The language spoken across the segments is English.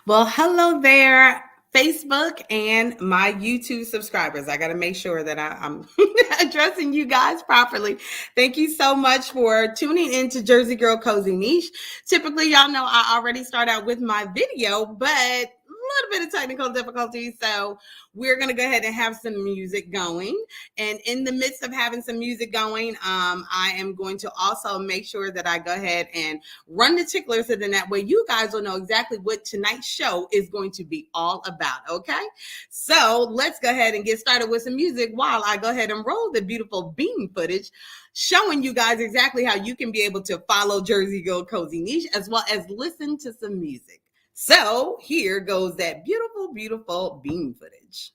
Well, hello there, Facebook and my YouTube subscribers. I got to make sure that I'm addressing you guys properly. Thank you so much for tuning in to Jersey Girl Cozy Niche. Typically, y'all know I already start out with my video, but a little bit of technical difficulties. So we're going to go ahead and have some music going. And in the midst of having some music going, I am going to also make sure that I go ahead and run the tickler so then that way you guys will know exactly what tonight's show is going to be all about. Okay. So let's go ahead and get started with some music while I go ahead and roll the beautiful beam footage showing you guys exactly how you can be able to follow Jersey Girl Cozy Niche as well as listen to some music. So here goes that beautiful, beautiful beam footage.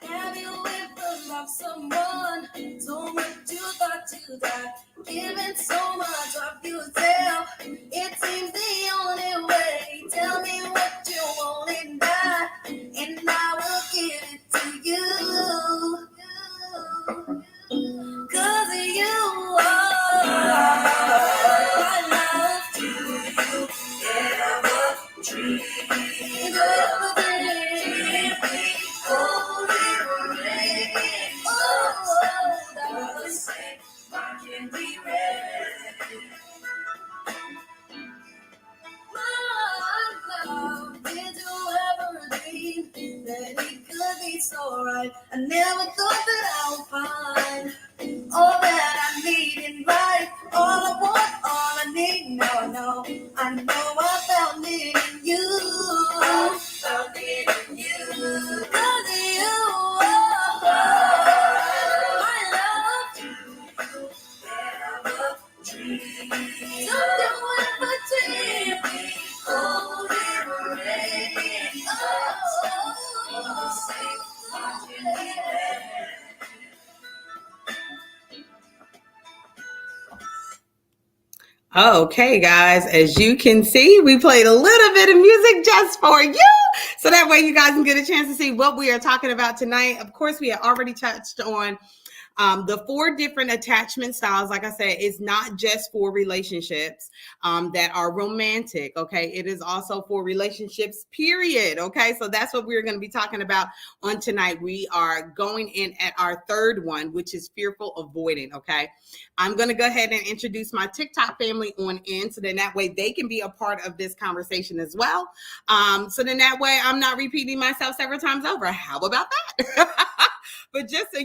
Have you ever loved someone so much you thought you died? Giving so much of yourself, it seems the only way. Tell me what you want and die, and I will give it to you. 'Cause you are my love. Do you ever dream of a dream? So right. I never thought that I would find all that I need in life. All I want, all I need. Now I know I found it in you. I found it in you. 'Cause you are my love. Do you ever dream? Don't you ever dream? Cold and rain. Okay, guys, as you can see, we played a little bit of music just for you. So that way you guys can get a chance to see what we are talking about tonight. Of course, we have already touched on the 4 different attachment styles. Like I said, it's not just for relationships that are romantic. Okay. It is also for relationships, period. Okay. So that's what we're going to be talking about on tonight. We are going in at our 3rd one, which is fearful avoidant. Okay. I'm going to go ahead and introduce my TikTok family on in so then that way they can be a part of this conversation as well. So then that way I'm not repeating myself several times over. How about that? But just so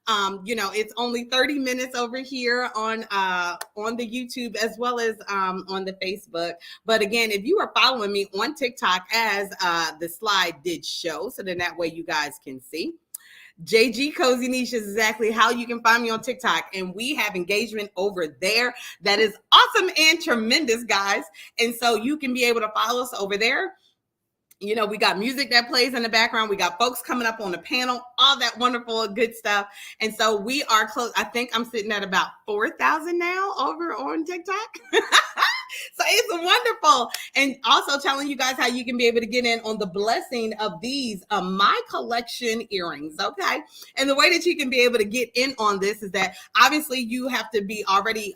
it's only 30 minutes over here on the YouTube as well as on the Facebook. But again, if you are following me on TikTok as the slide did show, so then that way you guys can see. JG Cozy Niche is exactly how you can find me on TikTok. And we have engagement over there that is awesome and tremendous, guys. And so you can be able to follow us over there. We got music that plays in the background. We got folks coming up on the panel, all that wonderful, good stuff. And so we are close. I think I'm sitting at about 4,000 now over on TikTok. So it's wonderful. And also telling you guys how you can be able to get in on the blessing of these my collection earrings. Okay. And the way that you can be able to get in on this is that obviously you have to be already,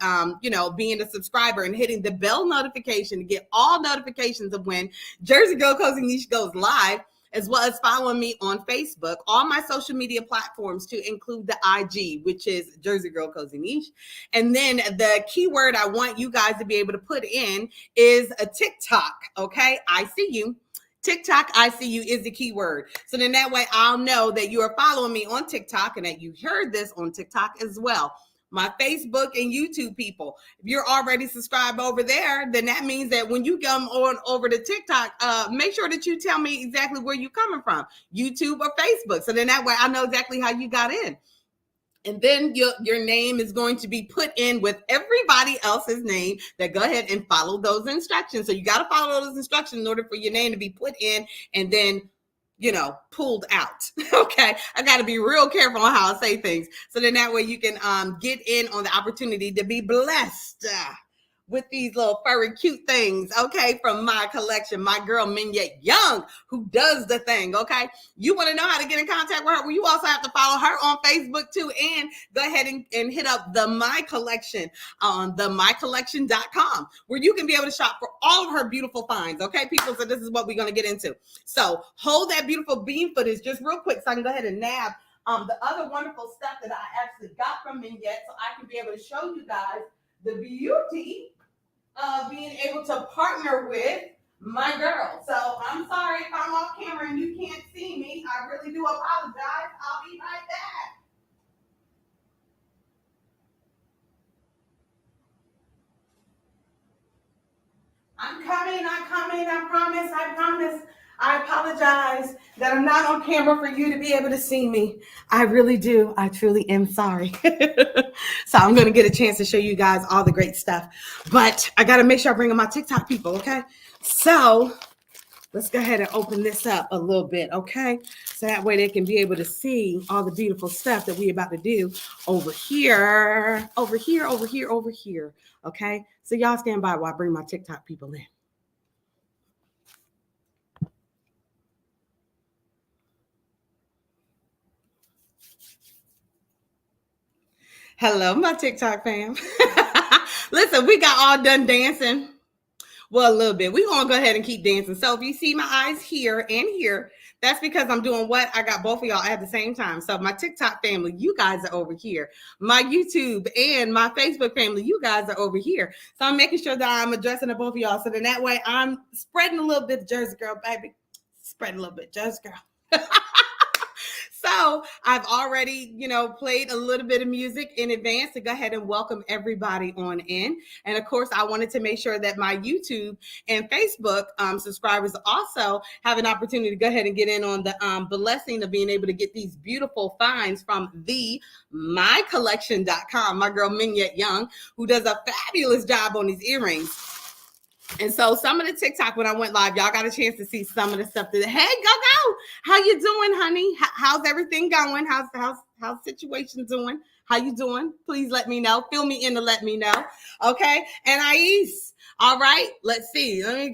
being a subscriber and hitting the bell notification to get all notifications of when Jersey Girl Cozy Niche goes live. as well as following me on Facebook, all my social media platforms to include the IG, which is Jersey Girl Cozy Niche. And then the keyword I want you guys to be able to put in is a TikTok. Okay, I see you. TikTok, I see you is the keyword. So then that way I'll know that you are following me on TikTok and that you heard this on TikTok as well. My Facebook and YouTube people, if you're already subscribed over there, then that means that when you come on over to TikTok, make sure that you tell me exactly where you're coming from, YouTube or Facebook. So then that way I know exactly how you got in. And then your name is going to be put in with everybody else's name. That go ahead and follow those instructions. So you got to follow those instructions in order for your name to be put in and then, pulled out. Okay. I got to be real careful on how I say things. So then that way you can get in on the opportunity to be blessed with these little furry cute things, okay, from my collection, my girl Minyette Young, who does the thing, okay? You want to know how to get in contact with her? Well, you also have to follow her on Facebook too, and go ahead and hit up the My Collection on themycollection.com, where you can be able to shop for all of her beautiful finds, okay, people? So this is what we're going to get into. So hold that beautiful beam footage just real quick so I can go ahead and nab the other wonderful stuff that I actually got from Minyette so I can be able to show you guys the beauty of being able to partner with my girl. So I'm sorry if I'm off camera and you can't see me. I really do apologize. I'll be right back. I'm coming, I promise. I apologize that I'm not on camera for you to be able to see me. I really do. I truly am sorry. So I'm going to get a chance to show you guys all the great stuff. But I got to make sure I bring in my TikTok people, okay? So let's go ahead and open this up a little bit, okay? So that way they can be able to see all the beautiful stuff that we're about to do over here, okay? So y'all stand by while I bring my TikTok people in. Hello, my TikTok fam. Listen, we got all done dancing. Well, a little bit. We're going to go ahead and keep dancing. So if you see my eyes here and here, that's because I'm doing what? I got both of y'all at the same time. So my TikTok family, you guys are over here. My YouTube and my Facebook family, you guys are over here. So I'm making sure that I'm addressing to both of y'all. So then that way I'm spreading a little bit, Jersey girl, baby. Spreading a little bit, Jersey girl. So I've already, played a little bit of music in advance to go ahead and welcome everybody on in. And of course, I wanted to make sure that my YouTube and Facebook subscribers also have an opportunity to go ahead and get in on the blessing of being able to get these beautiful finds from the mycollection.com. My girl Minyette Young, who does a fabulous job on these earrings. And so some of the TikTok when I went live, y'all got a chance to see some of the stuff that, hey, go. How you doing, honey? How's everything going? How's situation doing? How you doing? Please let me know. Fill me in to let me know. Okay. And Ais, all right, let's see. Let me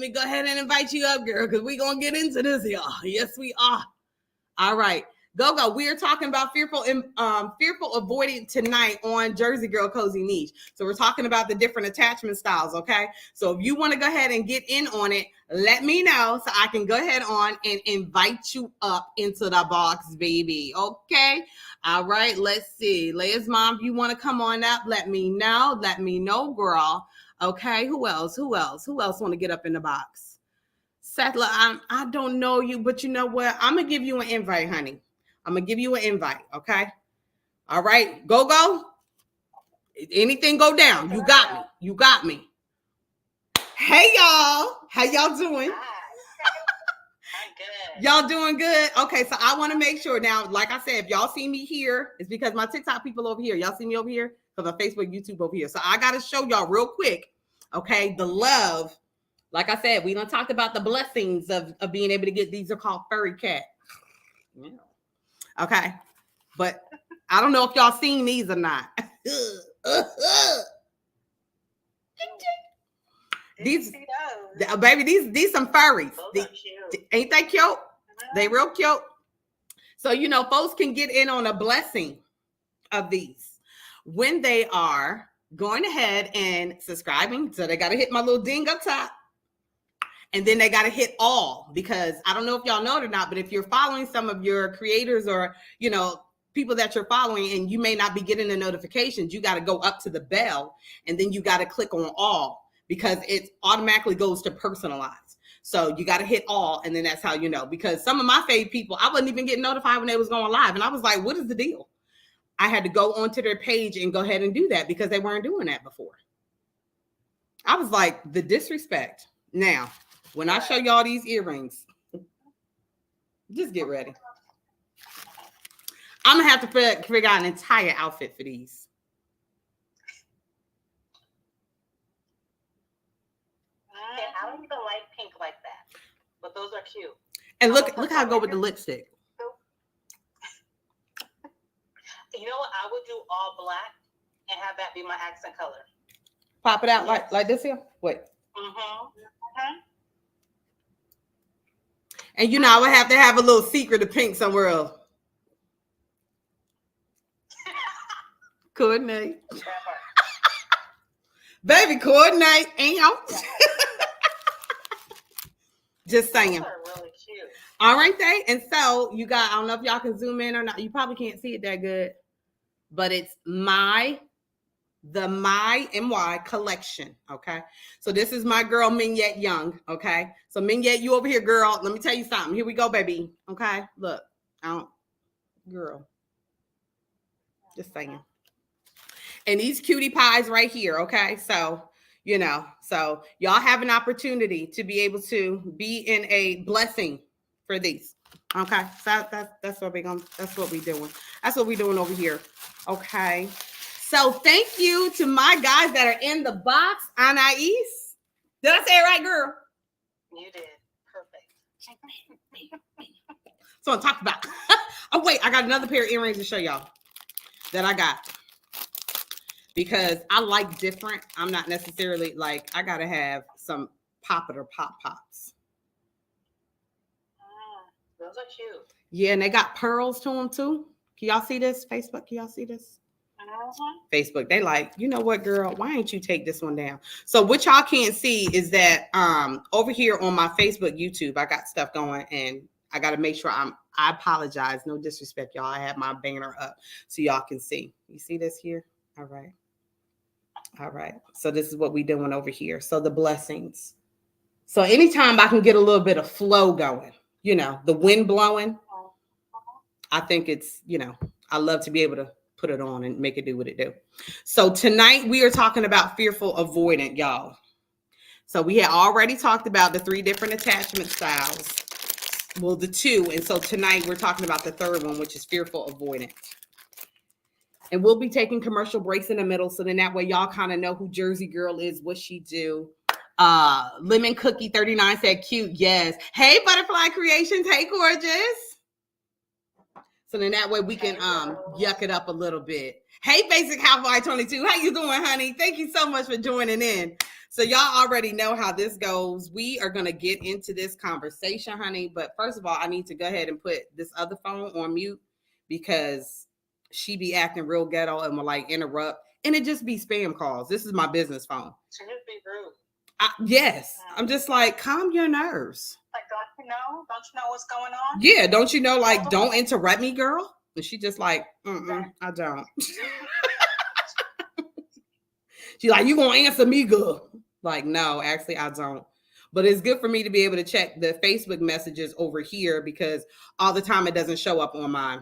go ahead and invite you up, girl, because we're going to get into this, y'all. Yes, we are. All right. Go. We are talking about fearful avoidant tonight on Jersey Girl Cozy Niche. So we're talking about the different attachment styles, okay? So if you want to go ahead and get in on it, let me know so I can go ahead on and invite you up into the box, baby, okay? All right, let's see. Leia's mom, if you want to come on up, let me know. Let me know, girl. Okay, who else want to get up in the box? Settler, I don't know you, but you know what? I'm going to give you an invite, honey. I'm going to give you an invite, okay? All right, go. Anything go down, you got me. Hey, y'all. How y'all doing? I'm good. Y'all doing good? Okay, so I want to make sure now, like I said, if y'all see me here, it's because my TikTok people over here. Y'all see me over here? Because my Facebook, YouTube over here. So I got to show y'all real quick, okay, the love. Like I said, we done talked about the blessings of being able to get, these are called furry cat. Yeah. Okay. But I don't know if y'all seen these or not. These, baby, these some furries. Ain't they cute? They real cute. So, folks can get in on a blessing of these when they are going ahead and subscribing. So they got to hit my little ding up top And then they got to hit all, because I don't know if y'all know it or not, but if you're following some of your creators or, people that you're following and you may not be getting the notifications, you got to go up to the bell and then you got to click on all, because it automatically goes to personalized. So you got to hit all, and then that's how you know. Because some of my fave people, I wasn't even getting notified when they was going live. And I was like, what is the deal? I had to go onto their page and go ahead and do that because they weren't doing that before. I was like, the disrespect. Now, when I show y'all these earrings, just get ready. I'm going to have to figure out an entire outfit for these. I don't even like pink like that, but those are cute. And look how I go with the lipstick. You know what? I would do all black and have that be my accent color. Pop it out like this here. Wait. And I would have to have a little secret of pink somewhere else. Coordinate. Baby, coordinate. Just saying. Those are really cute. All right, and so you got, I don't know if y'all can zoom in or not. You probably can't see it that good, but it's the My MY collection. Okay. So this is my girl, Mignette Young. Okay. So Mignette, you over here, girl. Let me tell you something. Here we go, baby. Okay. Look, girl. Just saying. And these cutie pies right here. Okay. So, so y'all have an opportunity to be able to be in a blessing for these. Okay. So that's what that's what we're doing. That's what we're doing over here. Okay. So thank you to my guys that are in the box. Anais. Did I say it right, girl? You did. Perfect. So I'm talking about. Oh, wait. I got another pair of earrings to show y'all that I got. Because I like different. I'm not necessarily like, I got to have some popular pops. Those are cute. Yeah, and they got pearls to them too. Can y'all see this? Facebook, can y'all see this? Facebook, they like, you know what, girl, why ain't you take this one down? So what y'all can't see is that over here on my Facebook, YouTube, I got stuff going, and I got to make sure I apologize. No disrespect, y'all. I have my banner up so y'all can see. You see this here? All right. All right. So this is what we're doing over here. So the blessings. So anytime I can get a little bit of flow going, the wind blowing, I think it's, I love to be able to put it on and make it do what it do. So tonight we are talking about fearful avoidant, y'all. So we had already talked about the 3 different attachment styles. Well, the 2. And so tonight we're talking about the 3rd one, which is fearful avoidant. And we'll be taking commercial breaks in the middle. So then that way y'all kind of know who Jersey Girl is, what she do. Lemon Cookie 39 said cute. Yes. Hey, Butterfly Creations. Hey, gorgeous. So then that way we can yuck it up a little bit. Hey, Basic Housewife 22. How you doing, honey? Thank you so much for joining in. So y'all already know how this goes. We are going to get into this conversation, honey. But first of all, I need to go ahead and put this other phone on mute because she be acting real ghetto and will like interrupt. And it just be spam calls. This is my business phone. She just be rude. Yes. I'm just like, calm your nerves. Like, don't you know? Don't you know what's going on? Yeah. Don't you know, like, don't interrupt me, girl. And she just like, I don't. She's like, you gonna answer me, girl? Like, no, actually, I don't. But it's good for me to be able to check the Facebook messages over here because all the time it doesn't show up on my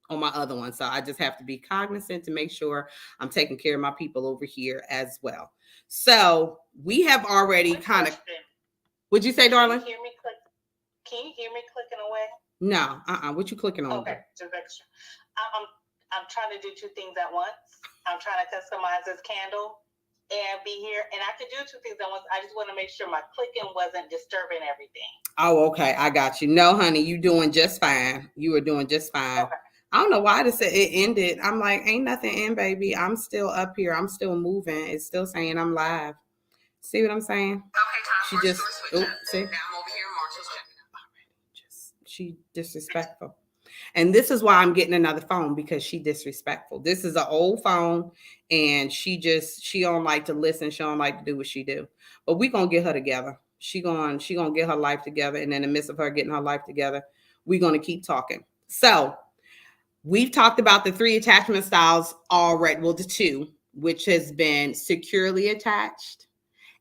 other one. So I just have to be cognizant to make sure I'm taking care of my people over here as well. So we have already kind of. What'd you say, darling? Can you hear me clicking away? No. What you clicking on? Okay, just extra. I'm trying to do 2 things at once. I'm trying to customize this candle and be here, and I could do 2 things at once. I just want to make sure my clicking wasn't disturbing everything. Oh, okay. I got you. No, honey, you doing just fine. You are doing just fine. Okay. I don't know why it ended. I'm like, ain't nothing in, baby. I'm still up here. I'm still moving. It's still saying I'm live. See what I'm saying? Okay, she just, see? She disrespectful. And this is why I'm getting another phone, because she disrespectful. This is an old phone, and she don't like to listen. She don't like to do what she do. But we gonna get her together. She gonna get her life together, and in the midst of her getting her life together, we gonna keep talking. So we've talked about the 3 attachment styles already. Well, the 2, which has been securely attached,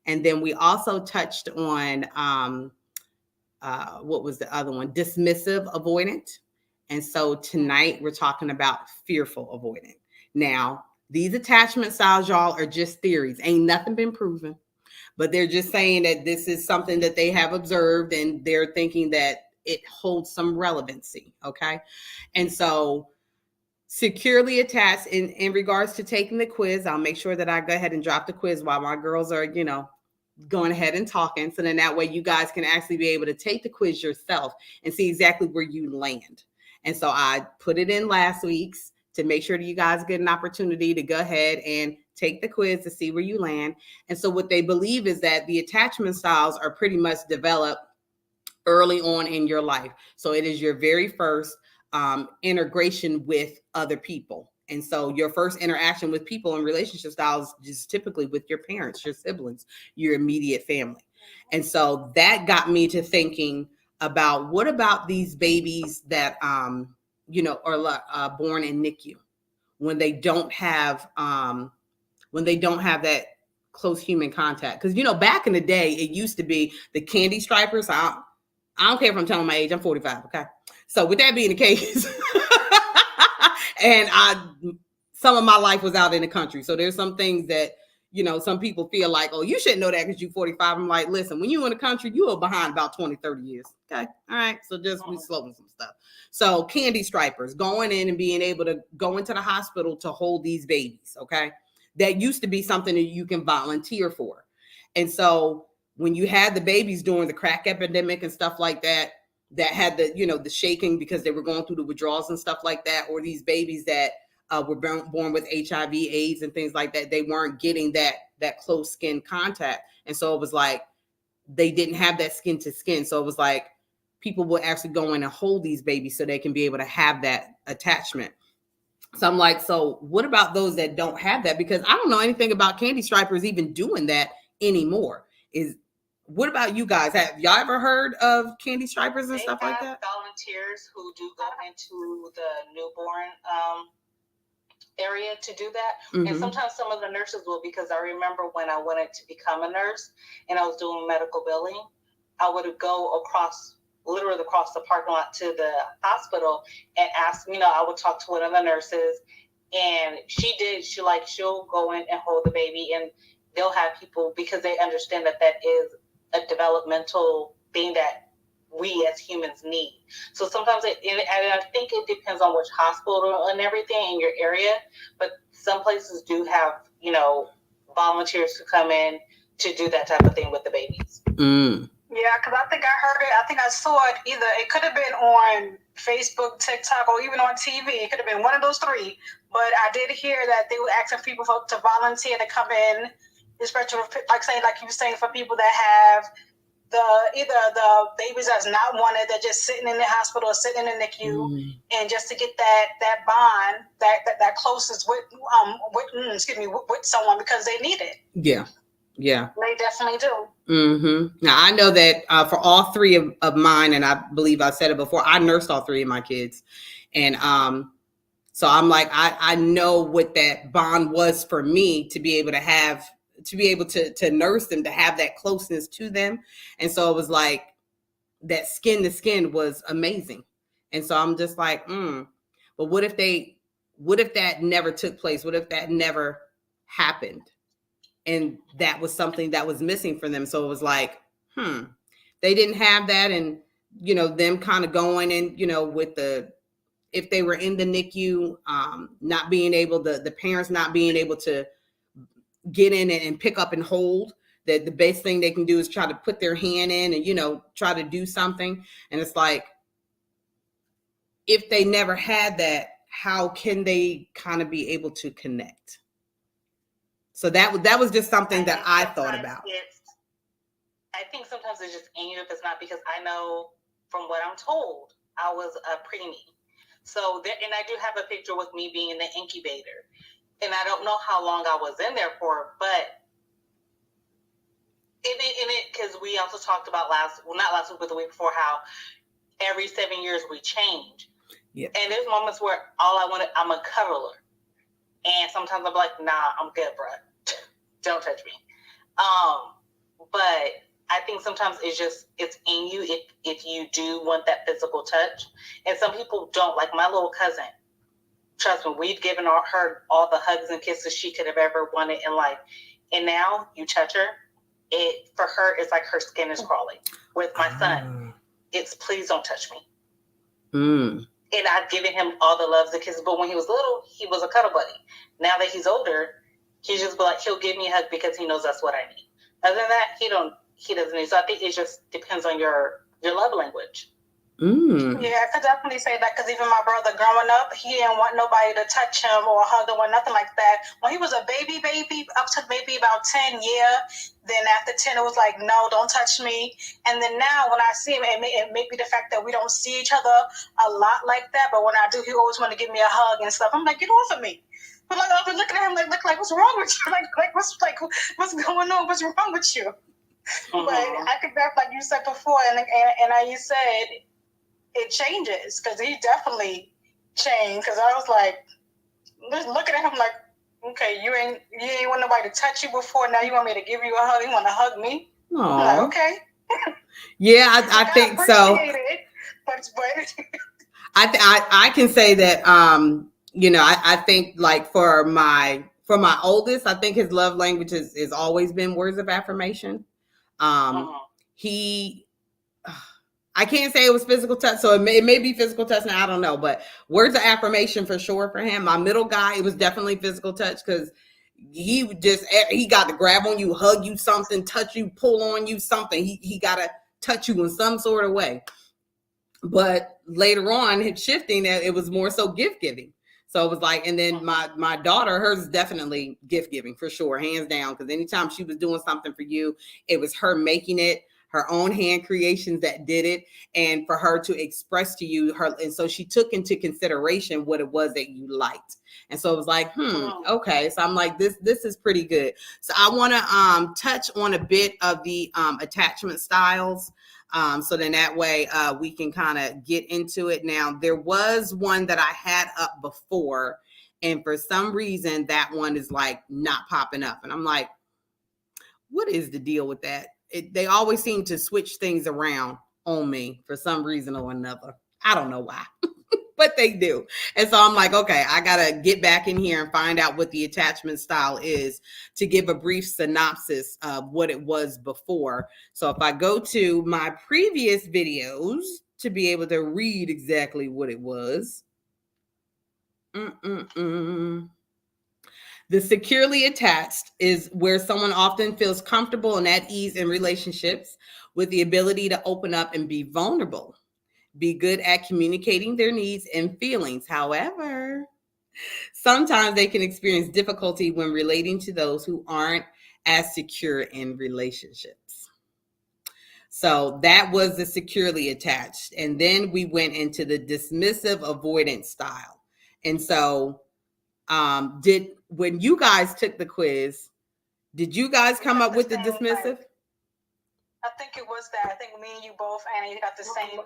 and then we also touched on what was the other one? Dismissive avoidant. And so tonight we're talking about fearful avoidant. Now, these attachment styles, y'all, are just theories. Ain't nothing been proven, but they're just saying that this is something that they have observed, and they're thinking that it holds some relevancy. Okay. And so securely attached, in regards to taking the quiz, I'll make sure that I go ahead and drop the quiz while my girls are, going ahead and talking. So then that way you guys can actually be able to take the quiz yourself and see exactly where you land. And so I put it in last week's to make sure that you guys get an opportunity to go ahead and take the quiz to see where you land. And so what they believe is that the attachment styles are pretty much developed early on in your life. So it is your very first integration with other people. And so your first interaction with people and relationship styles is typically with your parents, your siblings, your immediate family. And so that got me to thinking about, what about these babies that, are born in NICU, when they don't have that close human contact. Because, back in the day, it used to be the candy stripers. I don't care if I'm telling my age. I'm 45. Okay. So with that being the case, and some of my life was out in the country. So there's some things that, some people feel like, oh, you shouldn't know that because you're 45. I'm like, listen, when you're in the country, you are behind about 20, 30 years. Okay. All right. So just we slowing some stuff. So candy stripers, going in and being able to go into the hospital to hold these babies. Okay. That used to be something that you can volunteer for. And so when you had the babies during the crack epidemic and stuff like that, that had the shaking because they were going through the withdrawals and stuff like that, or these babies that were born with HIV, AIDS, and things like that, they weren't getting that close skin contact. And so it was like, they didn't have that skin to skin. So it was like, people will actually go in and hold these babies so they can be able to have that attachment. So I'm like, so what about those that don't have that? Because I don't know anything about candy stripers even doing that anymore. What about you guys? Have y'all ever heard of candy stripers and stuff like that? Volunteers who do go into the newborn area to do that. Mm-hmm. And sometimes some of the nurses will, because I remember when I wanted to become a nurse and I was doing medical billing, I would go literally across the parking lot to the hospital and ask, I would talk to one of the nurses, and she'll go in and hold the baby, and they'll have people, because they understand that is a developmental thing that we as humans need. So sometimes and I think it depends on which hospital and everything in your area, but some places do have, volunteers to come in to do that type of thing with the babies. Mm. Yeah, because I think I heard it. I think I saw it either. It could have been on Facebook, TikTok, or even on TV. It could have been one of those 3. But I did hear that they were asking people to volunteer to come in, especially like you were saying, for people that have either the babies that's not wanted, they're just sitting in the hospital or sitting in the NICU, and just to get that bond, that closeness with someone, because they need it. Yeah. Yeah. They definitely do. Mm-hmm. Now, I know that for all 3 of mine, and I believe I said it before, I nursed all 3 of my kids. And so I'm like, I know what that bond was for me, to be able to nurse them, to have that closeness to them. And so it was like, that skin to skin was amazing. And so I'm just like, but what if that never took place? What if that never happened? And that was something that was missing for them. So it was like, they didn't have that. And, them kind of going and, if they were in the NICU, not being able, the parents not being able to get in and pick up and hold, that the best thing they can do is try to put their hand in and, try to do something. And it's like, if they never had that, how can they kind of be able to connect? So that was just something that I thought about. I think sometimes it's just, even if it's not, because I know from what I'm told, I was a preemie. So there, and I do have a picture with me being in the incubator, and I don't know how long I was in there for, but in it, because we also talked about not last week, but the week before, how every 7 years we change. Yep. And there's moments where I'm a cuddler. And sometimes I'm like, nah, I'm good, bro. Don't touch me. But I think sometimes it's in you if you do want that physical touch. And some people don't. Like my little cousin, trust me, we've given her all the hugs and kisses she could have ever wanted in life. And now you touch her, for her, it's like her skin is crawling. With my son, it's please don't touch me. And I've given him all the loves and kisses, but when he was little, he was a cuddle buddy. Now that he's older, he's just like, he'll give me a hug because he knows that's what I need. Other than that, he doesn't need. So I think it just depends on your love language. Yeah, I could definitely say that, because even my brother growing up, he didn't want nobody to touch him or hug him or nothing like that. When he was a baby, up to maybe about 10 years, then after 10, it was like, no, don't touch me. And then now when I see him, it may be the fact that we don't see each other a lot like that, but when I do, he always want to give me a hug and stuff. I'm like, get off of me. I'm like, I've been looking at him like, what's wrong with you? What's going on? What's wrong with you? Mm-hmm. But I could, like you said before, and you said, it changes, because he definitely changed. Because I was like, just looking at him like, okay, you ain't want nobody to touch you before. Now you want me to give you a hug? You want to hug me? I'm like, okay. Yeah, I think so. It, but I can say that I think like for my oldest, I think his love language has always been words of affirmation. I can't say it was physical touch, so it may be physical touch now, I don't know, but words of affirmation for sure for him. My middle guy, it was definitely physical touch, because he got to grab on you, hug you, something, touch you, pull on you, something. He got to touch you in some sort of way. But later on, it's shifting, it was more so gift giving. So it was like, and then my daughter, hers is definitely gift giving for sure, hands down. Because anytime she was doing something for you, it was her making it, her own hand creations that did it, and for her to express to you her. And so she took into consideration what it was that you liked. And so it was like, okay. So I'm like, this is pretty good. So I want to touch on a bit of the attachment styles. So then that way we can kind of get into it. Now, there was one that I had up before, and for some reason that one is like not popping up. And I'm like, what is the deal with that? They always seem to switch things around on me for some reason or another. I don't know why. But they do. And so I'm like, okay, I got to get back in here and find out what the attachment style is to give a brief synopsis of what it was before. So if I go to my previous videos to be able to read exactly what it was. The securely attached is where someone often feels comfortable and at ease in relationships with the ability to open up and be vulnerable. Be good at communicating their needs and feelings. However, sometimes they can experience difficulty when relating to those who aren't as secure in relationships. So that was the securely attached. And then we went into the dismissive avoidant style. And so when you guys took the quiz, did you guys come up with the dismissive? I think it was that. I think me and you both, Annie, got the same one.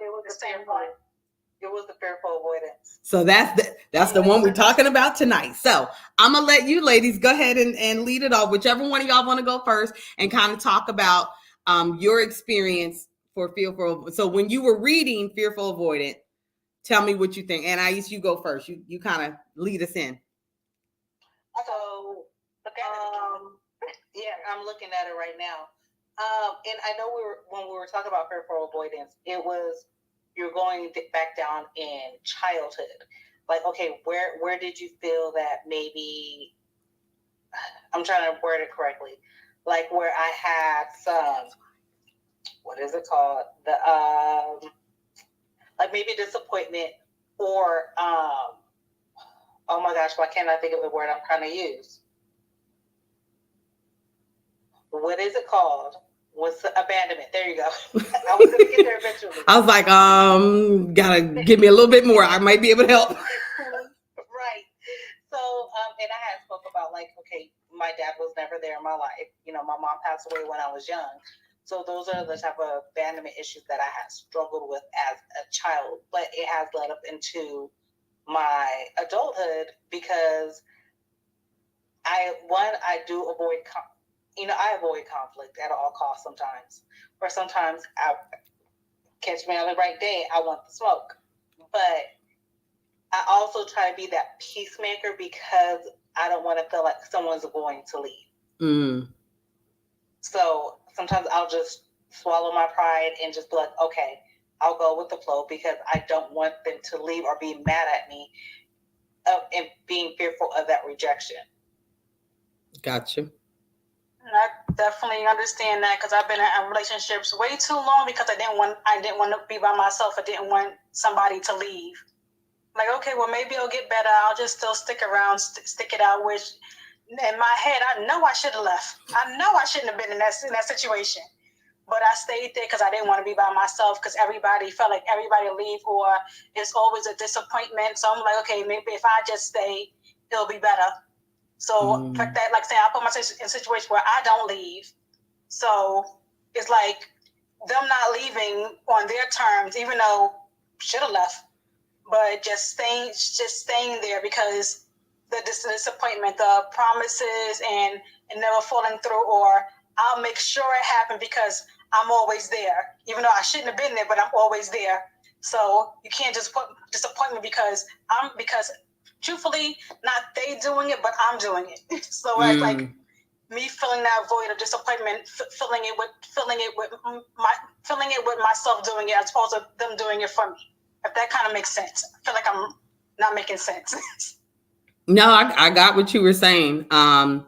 It was the fearful avoidance. So that's the one we're talking about tonight. So I'm gonna let you ladies go ahead and lead it off. Whichever one of y'all want to go first and kind of talk about your experience for fearful. So when you were reading Fearful Avoidant, tell me what you think. And Ais, you go first. You kind of lead us in. So yeah, I'm looking at it right now. And I know when we were talking about fearful avoidance, it was you're going back down in childhood. Like, okay, where did you feel that maybe, I'm trying to word it correctly, like where I had some, what is it called? Like maybe disappointment or, oh my gosh, why can't I think of the word I'm trying to use? What is it called? was abandonment. There you go. I was going to get there eventually. I was like, gotta give me a little bit more. I might be able to help. Right. So, and I had spoke about like, okay, my dad was never there in my life. You know, my mom passed away when I was young. So those are the type of abandonment issues that I had struggled with as a child. But it has led up into my adulthood because I do avoid, I avoid conflict at all costs sometimes. Or sometimes I catch me on the right day, I want the smoke. But I also try to be that peacemaker because I don't want to feel like someone's going to leave. Mm. So sometimes I'll just swallow my pride and just be like, okay, I'll go with the flow because I don't want them to leave or be mad at me and being fearful of that rejection. Gotcha. And I definitely understand that because I've been in relationships way too long because I didn't want to be by myself. I didn't want somebody to leave. Like, okay, well, maybe it'll get better. I'll just still stick around, stick it out. Which, in my head, I know I should have left. I know I shouldn't have been in that situation. But I stayed there because I didn't want to be by myself because everybody felt like everybody leave or it's always a disappointment. So I'm like, okay, maybe if I just stay, it'll be better. So like that, like saying, I put myself in a situation where I don't leave. So it's like them not leaving on their terms, even though should have left. But just staying there because the disappointment, the promises, and never falling through, or I'll make sure it happened because I'm always there, even though I shouldn't have been there, but I'm always there. So you can't just disappoint me because truthfully, not they doing it, but I'm doing it. So it's like me filling that void of disappointment, filling it with myself doing it as opposed to them doing it for me. If that kind of makes sense. I feel like I'm not making sense. No, I got what you were saying. I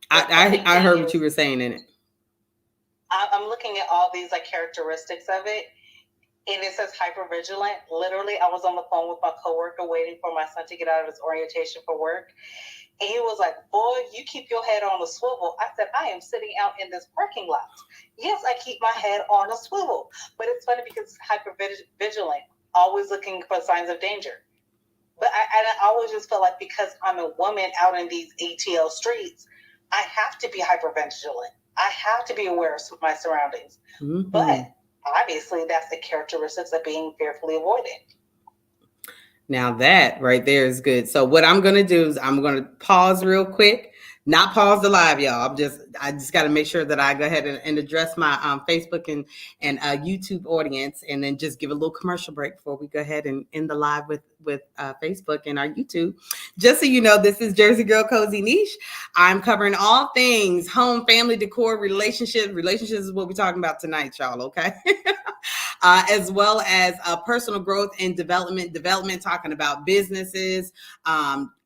heard what you were saying in it. I'm looking at all these like characteristics of it, and it says hypervigilant. Literally, I was on the phone with my coworker waiting for my son to get out of his orientation for work. And he was like, boy, you keep your head on a swivel. I said, I am sitting out in this parking lot. Yes, I keep my head on a swivel. But it's funny because it's hypervigilant, always looking for signs of danger. But I always just feel like because I'm a woman out in these ATL streets, I have to be hypervigilant. I have to be aware of my surroundings. Mm-hmm. But obviously, that's the characteristics of being fearfully avoidant. Now that right there is good. So what I'm going to do is I'm going to pause real quick, not pause the live, y'all. I just got to make sure that I go ahead and address my Facebook and YouTube audience, and then just give a little commercial break before we go ahead and end the live with Facebook and our YouTube. Just so you know, this is Jersey Girl Cozy Niche. I'm covering all things home, family, decor, relationships. Relationships is what we're talking about tonight, y'all. Okay. As well as personal growth and development, talking about businesses,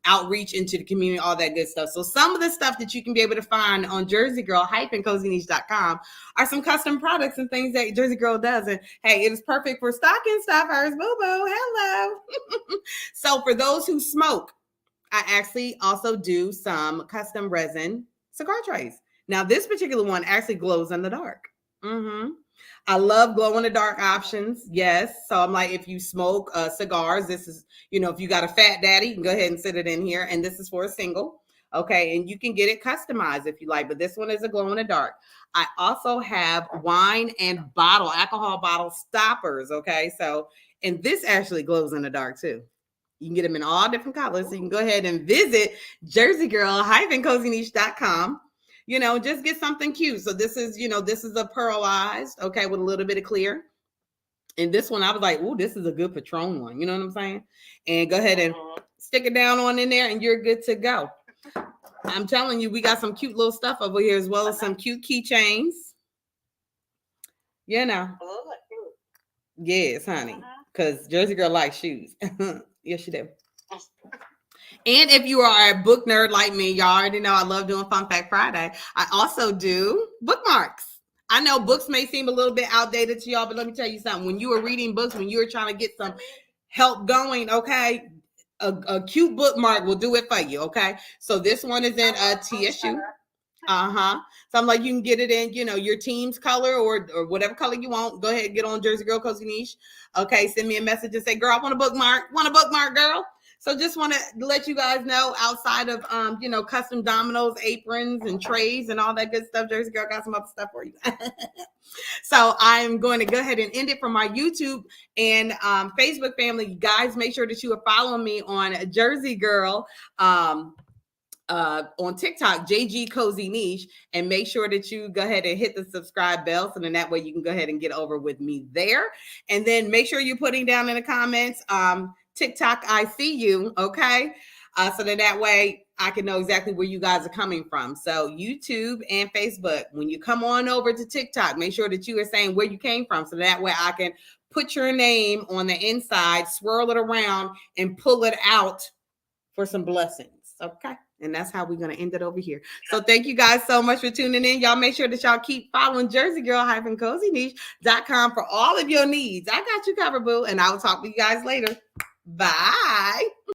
outreach into the community, all that good stuff. So some of the stuff that you can be able to find on jerseygirl-cozyniche.com are some custom products and things that Jersey Girl does. And hey, it is perfect for stocking stuffers. Boo boo, hello. So for those who smoke, I actually also do some custom resin cigar trays. Now this particular one actually glows in the dark. Mm-hmm. I love glow in the dark options. Yes. So I'm like, if you smoke cigars, this is, if you got a fat daddy, you can go ahead and sit it in here. And this is for a single. Okay. And you can get it customized if you like, but this one is a glow in the dark. I also have wine and alcohol bottle stoppers. Okay. So, and this actually glows in the dark too. You can get them in all different colors. So you can go ahead and visit jerseygirl-cozyniche.com. Just get something cute. So this is a pearlized, okay, with a little bit of clear. And this one, I was like, oh, this is a good Patron one. You know what I'm saying? And go ahead and stick it down on in there and you're good to go. I'm telling you, we got some cute little stuff over here as well as some cute keychains. Yes, honey. Because Jersey Girl likes shoes. Yes, she do. And if you are a book nerd like me, y'all already know I love doing Fun Fact Friday. I also do bookmarks. I know books may seem a little bit outdated to y'all, but let me tell you something. When you are reading books, when you are trying to get some help going, okay, a cute bookmark will do it for you, okay? So this one is in TSU. So I'm like, you can get it in, your team's color or whatever color you want. Go ahead and get on Jersey Girl Cozy Niche. Okay, send me a message and say, girl, I want a bookmark. Want a bookmark, girl? So just want to let you guys know, outside of custom dominoes, aprons, and trays and all that good stuff, Jersey Girl got some other stuff for you. So I'm going to go ahead and end it for my YouTube and Facebook family. Guys, make sure that you are following me on Jersey Girl on TikTok, JG Cozy Niche, and make sure that you go ahead and hit the subscribe bell, so then that way you can go ahead and get over with me there. And then make sure you're putting down in the comments, TikTok, I see you, okay? So that way I can know exactly where you guys are coming from. So YouTube and Facebook, when you come on over to TikTok, make sure that you are saying where you came from, so that way I can put your name on the inside, swirl it around, and pull it out for some blessings, okay? And that's how we're going to end it over here. So thank you guys so much for tuning in. Y'all make sure that y'all keep following JerseyGirl-CozyNiche.com for all of your needs. I got you covered, boo. And I will talk to you guys later. Bye.